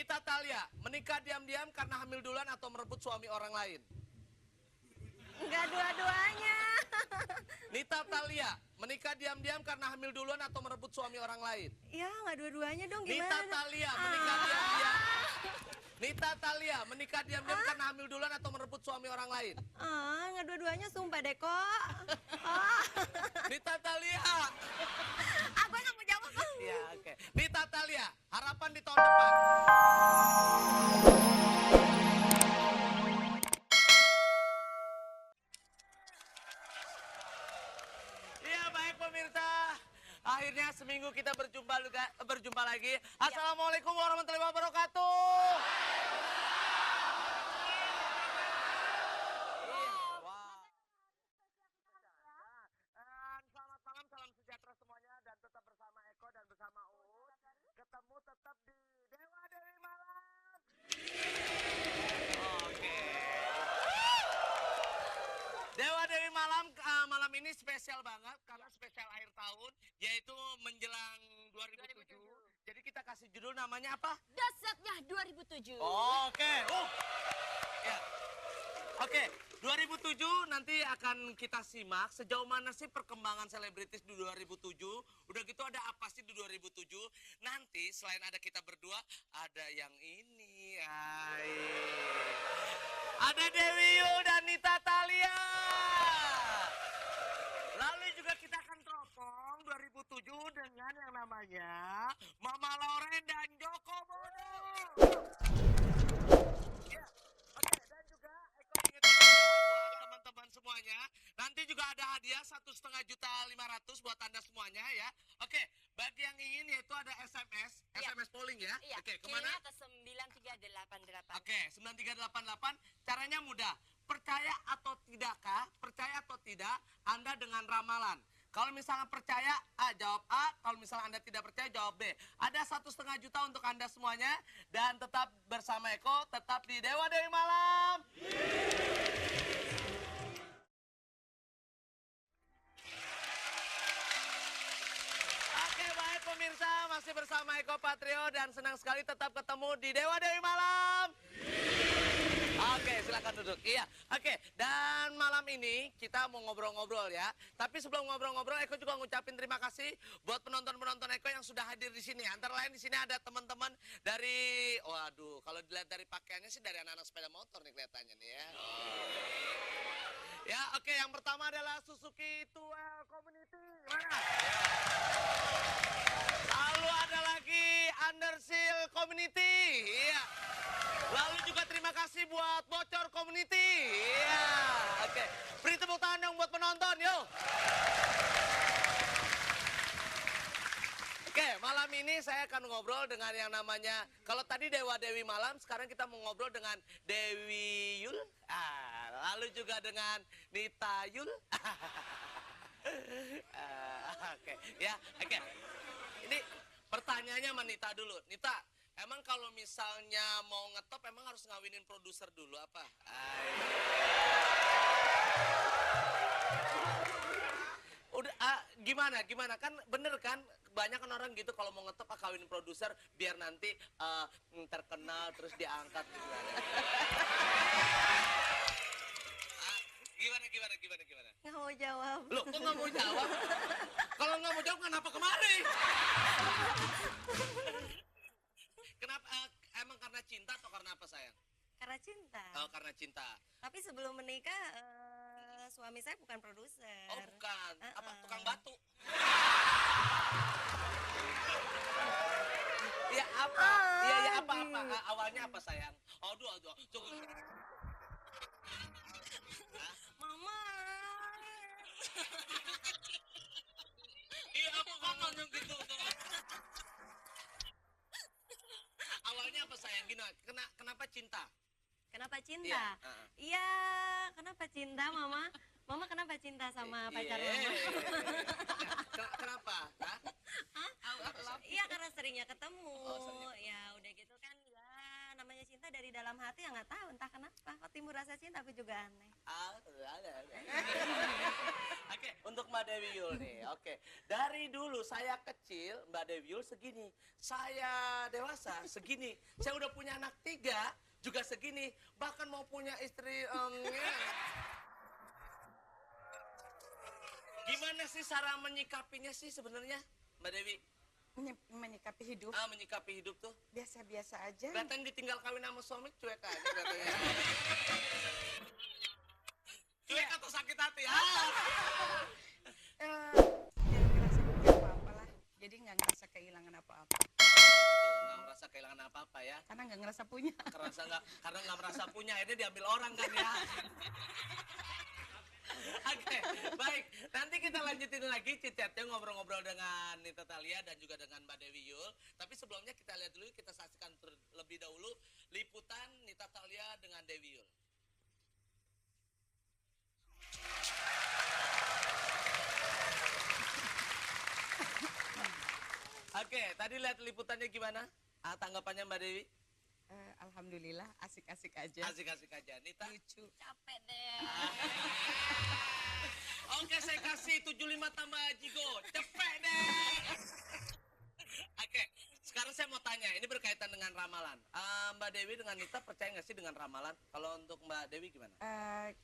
Nita Talia, menikah diam-diam karena hamil duluan atau merebut suami orang lain? Enggak dua-duanya. Nita Talia, menikah diam-diam karena hamil duluan atau merebut suami orang lain? Ya, enggak dua-duanya dong, gimana? Nita Talia, menikah diam-diam. Nita Talia, menikah diam-diam karena hamil duluan atau merebut suami orang lain? Enggak dua-duanya, sumpah deh kok. Nita Talia. Aku nggak mau jawab. Ya, oke. Nita Talia, harapan di tahun depan. Iya, baik pemirsa. Akhirnya seminggu kita berjumpa lagi. Assalamualaikum warahmatullahi wabarakatuh. Selamat malam, salam sejahtera semuanya dan tetap bersama Eko dan bersama Uut. Ketemu tetap di Dewa Dewi Malam. Oke. Dewa Dewi Malam malam ini spesial banget karena spesial akhir tahun yaitu menjelang 2007. Jadi kita kasih judul namanya apa? Dasarnya 2007. Oke. Ya. Oke, 2007 nanti akan kita simak sejauh mana sih perkembangan selebritis di 2007. Udah gitu ada apa sih di 2007. Nanti selain ada kita berdua, ada yang ini. Ada Dewi Yu dan Nita Talia. Lalu juga kita akan teropong 2007 dengan yang namanya Mama Loren dan Joko Bodo. Ya, oke, dan juga Eko ingat buat teman-teman semuanya. Nanti juga ada hadiah 1.500.500 buat Anda semuanya ya. Oke, bagi yang ingin yaitu ada SMS polling ya. Iya. Oke, kemana? Kirimnya ke 9388. Oke, 9388. Caranya mudah. Percaya atau tidakkah? Percaya atau tidak Anda dengan ramalan? Kalau misalnya percaya A, jawab A. Kalau misalnya Anda tidak percaya, jawab B. Ada 1,5 juta untuk Anda semuanya. Dan tetap bersama Eko, tetap di Dewa Dewi Malam. Oke, baik pemirsa, masih bersama Eko Patrio dan senang sekali tetap ketemu di Dewa Dewi Malam. Oke, silakan duduk. Iya, oke. Dan malam ini kita mau ngobrol-ngobrol ya. Tapi sebelum ngobrol-ngobrol, Eko juga ngucapin terima kasih buat penonton-penonton Eko yang sudah hadir di sini. Antara lain di sini ada teman-teman dari, waduh, kalau dilihat dari pakaiannya sih dari anak-anak sepeda motor nih kelihatannya nih ya. Ya, oke. Yang pertama adalah Suzuki Tuel Community. Mana? Lalu ada lagi Underseal Community. Iya. Lalu juga terima kasih buat Bocor Community. Iya. Oke. Beri tepuk tangan dong buat penonton, yuk. Oke, malam ini saya akan ngobrol dengan yang namanya, kalau tadi Dewa Dewi Malam, sekarang kita mau ngobrol dengan Dewi Yul. Lalu juga dengan Nita Yul. Oke, ya, oke. Ini pertanyaannya sama Nita dulu. Nita, emang kalau misalnya mau ngetop emang harus ngawinin produser dulu apa? Udah gimana kan bener kan banyak kan orang gitu kalau mau ngetop kawinin produser biar nanti terkenal terus diangkat gimana? Nggak mau jawab. Loh, kok nggak mau jawab? Kalau nggak mau jawab kenapa kemari? Kenapa? Emang karena cinta atau karena apa sayang? Karena cinta. Oh, karena cinta. Tapi sebelum menikah, suami saya bukan produser. Oh, bukan. Apa? Tukang batu? Ya apa? Iya apa? Awalnya apa sayang? Aduh. Coba. Mama. Iya apa ngomong gitu? Awalnya apa sayang? Gini, kenapa cinta? Kenapa cinta? Iya, kenapa cinta, Mama? Mama kenapa cinta sama pacar Mama? Kenapa? Iya, karena seringnya ketemu. Oh, ya, udah gitu kan, ya namanya cinta dari dalam hati ya nggak tahu entah kenapa. Kok timbul rasa cinta, aku juga aneh. Oke, untuk Mbak Dewi Yul nih. Oke. Dari dulu saya kecil, Mbak Dewi Yul segini. Saya dewasa segini. Saya udah punya anak 3, juga segini. Bahkan mau punya istri. Gimana sih cara menyikapinya sih sebenarnya, Mbak Dewi? Menyikapi hidup Menyikapi hidup tuh. biasa-biasa aja. Kelihatan ditinggal kawin sama suami cuek aja katanya. Cuek atau sakit hati? Jangan ngerasa punya apa-apa lah. Jadi nggak ngerasa kehilangan apa-apa. Gitu, nggak merasa kehilangan apa-apa ya. Karena nggak ngerasa punya. Karena nggak merasa punya, akhirnya diambil orang kan ya. Oke, baik. Nanti kita lanjutin lagi chit-chatnya, ngobrol-ngobrol dengan Nita Thalia dan juga dengan Mbak Dewi Yul. Tapi sebelumnya kita lihat dulu, kita saksikan terlebih dahulu liputan Nita Thalia dengan Dewi Yul. Oke, tadi lihat liputannya gimana? Tanggapannya Mbak Dewi? Alhamdulillah asik-asik aja. Asik-asik aja. Nita? Lucu. Capek deh. Oke, saya kasih 75 tambah Jigo. Cepet deh. Oke, sekarang saya mau tanya. Ini berkaitan dengan ramalan. Mbak Dewi dengan Nita percaya nggak sih dengan ramalan? Kalau untuk Mbak Dewi gimana?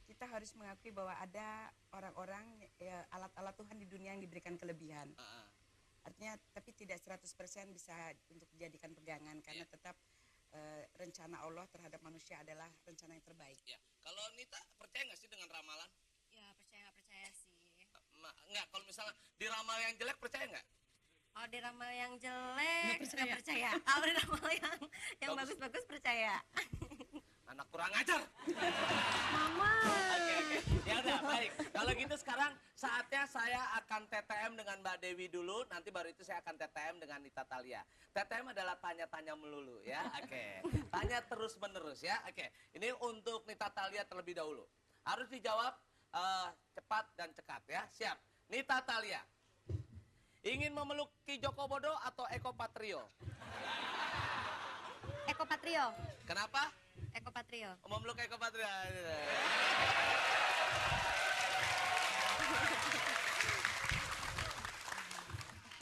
Kita harus mengakui bahwa ada orang-orang alat-alat Tuhan di dunia yang diberikan kelebihan. Artinya tapi tidak 100% bisa untuk dijadikan pegangan karena tetap rencana Allah terhadap manusia adalah rencana yang terbaik. Ya. Kalau Nita percaya nggak sih dengan ramalan? Ya percaya nggak percaya sih. Nggak, kalau misalnya di ramal yang jelek percaya nggak? Kalau di ramal yang jelek Nggak percaya. Kalau di ramal yang Bagus. bagus-bagus percaya. Anak kurang ajar. Mama. Oke. Ya udah, baik. Kalau gitu sekarang saatnya saya akan TTM dengan Mbak Dewi dulu, nanti baru itu saya akan TTM dengan Nita Thalia. TTM adalah tanya-tanya melulu ya. Oke. Tanya terus-menerus ya. Oke. Ini untuk Nita Thalia terlebih dahulu. Harus dijawab cepat dan cekat ya. Siap. Nita Thalia. Ingin memeluk Ki Joko Bodo atau Eko Patrio? Eko Patrio. Kenapa? Eko Patrio. Memeluk Eko Patrio.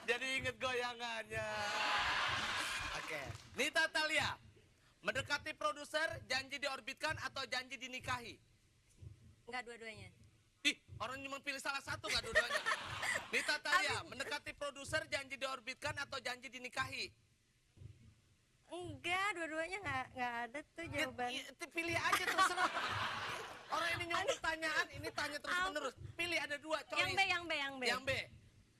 Jadi inget goyangannya. Oke. Nita Thalia, mendekati produser, janji diorbitkan atau janji dinikahi? Enggak dua-duanya. Ih, orang cuma pilih salah satu nggak dua-duanya. Nita Thalia, mendekati produser, janji diorbitkan atau janji dinikahi? Enggak, dua-duanya nggak ada tuh jawaban. Pilih aja terserah. Orang ini nyuruh pertanyaan, ini tanya terus menerus. Pilih ada 2 choice. Yang B. Yang B.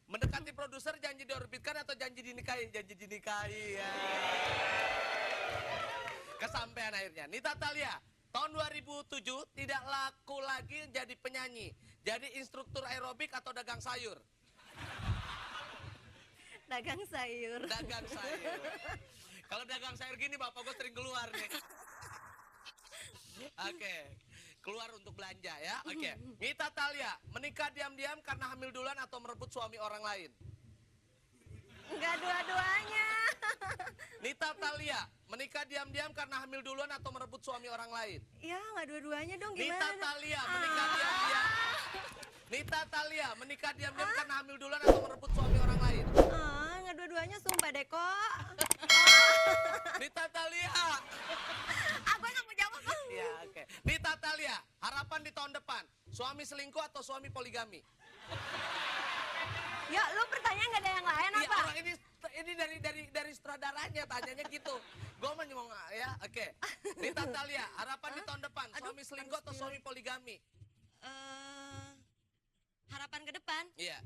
Mendekati produser, janji diorbitkan atau janji dinikahi? Janji dinikahi ya. Kesampaian akhirnya. Nita Thalia, tahun 2007 tidak laku lagi jadi penyanyi. Jadi instruktur aerobik atau dagang sayur? Dagang sayur. Dagang sayur. Kalau dagang sayur gini bapak gue sering keluar nih. Oke. Keluar untuk belanja ya. Oke. Nita Thalia, menikah diam-diam karena hamil duluan atau merebut suami orang lain? Enggak dua-duanya. Nita Thalia, menikah diam-diam karena hamil duluan atau merebut suami orang lain? Ya, enggak dua-duanya dong Nita gimana? Thalia, menikah diam-diam. Nita Thalia, menikah diam-diam karena hamil duluan atau merebut suami orang lain? Enggak dua-duanya sumpah deh kok. Nita Thalia. Aku nggak mau jawab. Ya, oke. Nita Thalia, harapan di tahun depan, suami selingkuh atau suami poligami? Ya, lu pertanyaan nggak ada yang lain Iya, apa? orang ini dari sutradaranya tanyanya gitu. Gue mah nyomong ya, oke. Nita Thalia, harapan di tahun depan, suami selingkuh atau suami poligami? Harapan ke depan? Iya.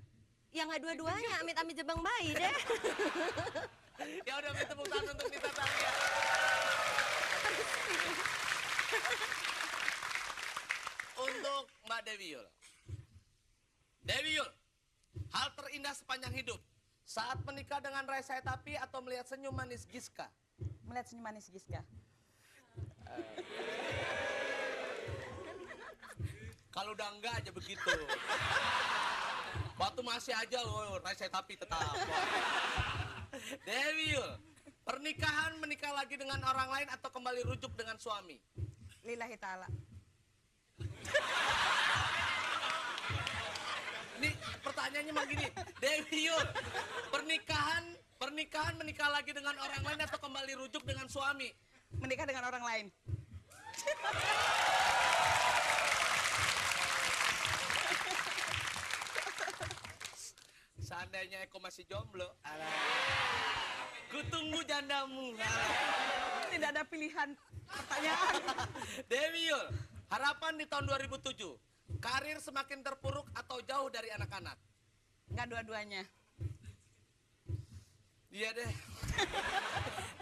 Ya nggak dua-duanya, amit-amit jebang bayi deh. Ya udah, beri tepuk tangan untuk Nita Thalia. Untuk Mbak Dewi Yul. Dewi Yul, hal terindah sepanjang hidup saat menikah dengan Raisa Etapi atau melihat senyum manis Giska? Melihat senyum manis Giska. Kalau udah enggak aja begitu. Waktu masih aja loh, Raisa Etapi tetap. Dewi Yul, pernikahan menikah lagi dengan orang lain atau kembali rujuk dengan suami? Lillahi ta'ala. Ini pertanyaannya mah gini, Dewi Yul, pernikahan menikah lagi dengan orang lain atau kembali rujuk dengan suami? Menikah dengan orang lain. Seandainya Eko masih jomblo, kutunggu jandamu. Tidak ada pilihan pertanyaan. Dewi Yul, harapan di tahun 2007, karir semakin terpuruk atau jauh dari anak-anak? Enggak dua-duanya. Iya deh.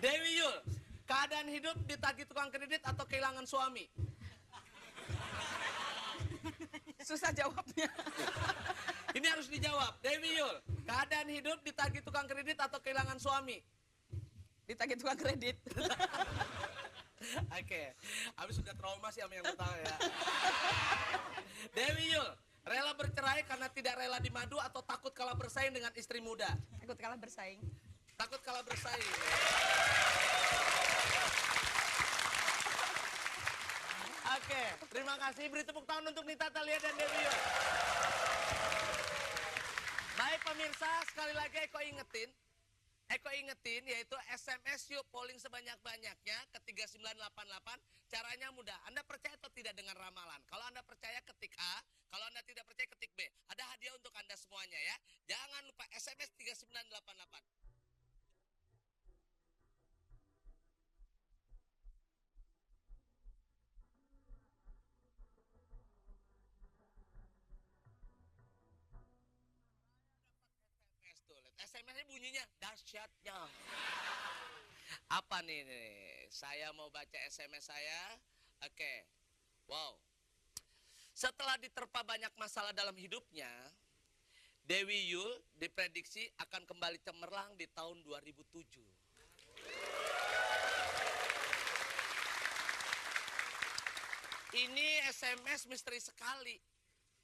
Dewi Yul, keadaan hidup ditagih tukang kredit atau kehilangan suami? Susah jawabnya. Ini harus dijawab. Dewi Yul, keadaan hidup ditagih tukang kredit atau kehilangan suami? Ditagih tukang kredit. Oke, habis sudah trauma sih sama yang tahu ya. Dewi Yul, rela bercerai karena tidak rela dimadu atau takut kalah bersaing dengan istri muda? Takut kalah bersaing. Takut kalah bersaing. Oke, terima kasih. Beri tepuk tangan untuk Nita Thalia dan Dewi Yul. Baik pemirsa, sekali lagi Eko ingetin yaitu SMS yuk polling sebanyak-banyaknya ke 3988. Caranya mudah. Anda percaya atau tidak dengan ramalan? Kalau Anda percaya ketik A, kalau Anda tidak percaya ketik B. Ada hadiah untuk Anda semuanya ya. Jangan lupa SMS 3988. SMS-nya bunyinya dahsyatnya. Apa nih? Saya mau baca SMS saya. Oke. Wow. Setelah diterpa banyak masalah dalam hidupnya, Dewi Yul diprediksi akan kembali cemerlang di tahun 2007. Ini SMS misteri sekali.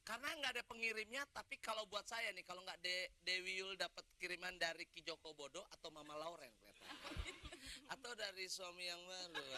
Karena nggak ada pengirimnya, tapi kalau buat saya nih, kalau nggak Dewi Yul dapat kiriman dari Ki Joko Bodo atau Mama Lauren, atau dari suami yang baru.